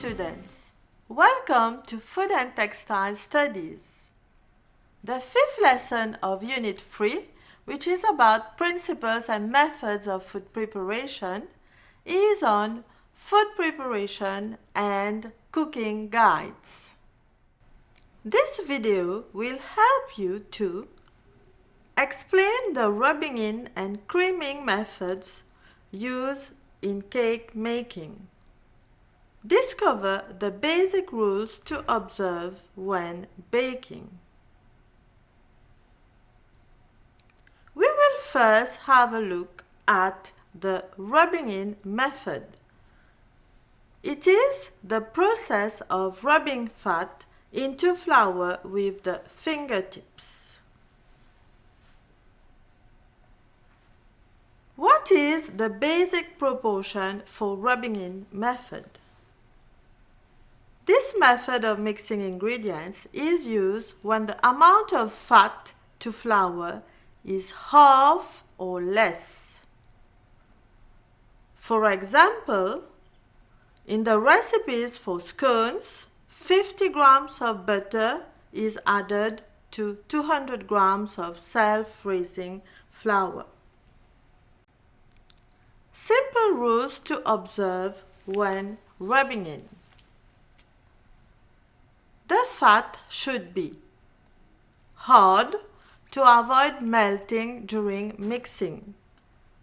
students, welcome to Food and Textile Studies. The fifth lesson of Unit 3, which is about principles and methods of food preparation, is on food preparation and cooking guides. This video will help you to explain the rubbing in and creaming methods used in cake making. Discover the basic rules to observe when baking. We will first have a look at the rubbing in method. It is the process of rubbing fat into flour with the fingertips. What is the basic proportion for rubbing in method? This method of mixing ingredients is used when the amount of fat to flour is half or less. For example, in the recipes for scones, 50 grams of butter is added to 200 grams of self-raising flour. Simple rules to observe when rubbing in. The fat should be hard to avoid melting during mixing.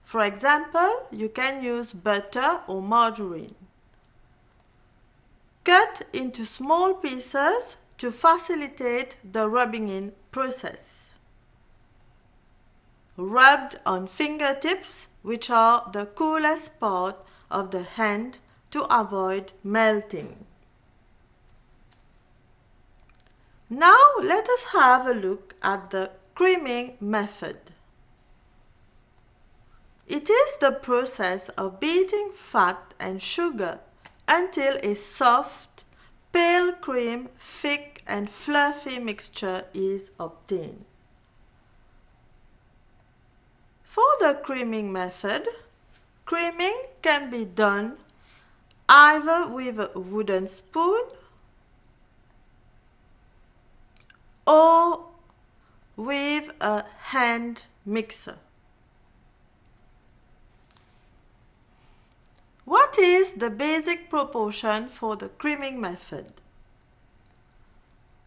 For example, you can use butter or margarine. Cut into small pieces to facilitate the rubbing in process. Rubbed on fingertips, which are the coolest part of the hand, to avoid melting. Now let us have a look at the creaming method. It is the process of beating fat and sugar until a soft, pale cream, thick and fluffy mixture is obtained. For the creaming method, creaming can be done either with a wooden spoon or with a hand mixer. What is the basic proportion for the creaming method?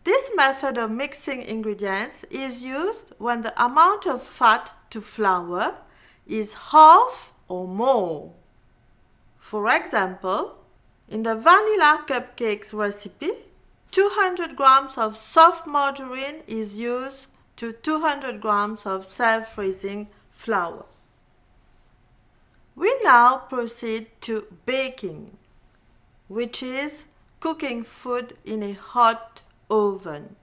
This method of mixing ingredients is used when the amount of fat to flour is half or more. For example, in the vanilla cupcakes recipe, 200 grams of soft margarine is used to 200 grams of self-raising flour. We now proceed to baking, which is cooking food in a hot oven.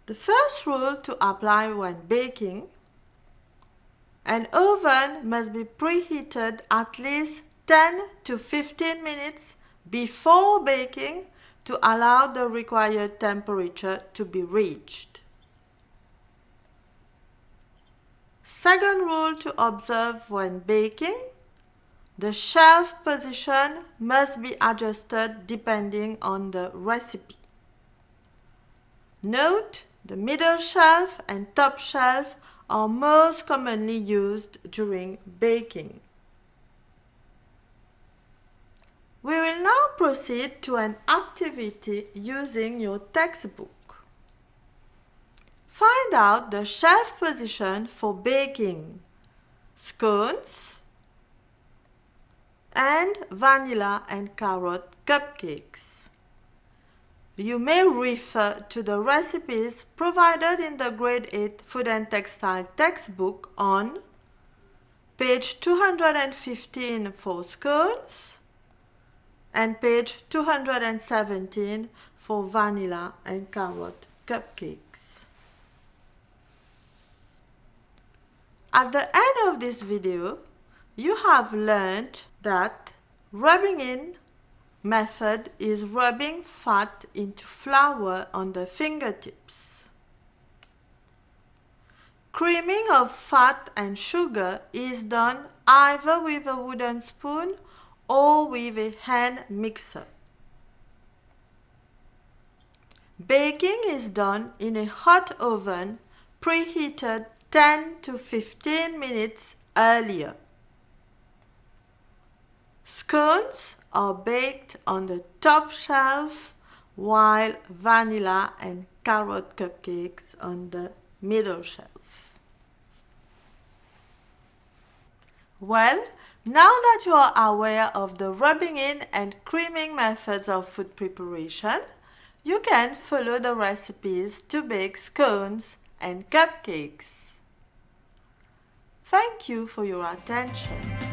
The first rule to apply when baking: an oven must be preheated at least 10 to 15 minutes before baking to allow the required temperature to be reached. Second rule to observe when baking: the shelf position must be adjusted depending on the recipe. Note, the middle shelf and top shelf are most commonly used during baking. We will now proceed to an activity using your textbook. Find out the shelf position for baking scones and vanilla and carrot cupcakes. You may refer to the recipes provided in the Grade 8 Food and Textile textbook on page 215 for scones and page 217 for vanilla and carrot cupcakes. At the end of this video, you have learned that rubbing in method is rubbing fat into flour on the fingertips. Creaming of fat and sugar is done either with a wooden spoon or with a hand mixer. Baking is done in a hot oven preheated 10 to 15 minutes earlier. Scones are baked on the top shelf while vanilla and carrot cupcakes on the middle shelf. Well, now that you are aware of the rubbing in and creaming methods of food preparation, you can follow the recipes to bake scones and cupcakes. Thank you for your attention.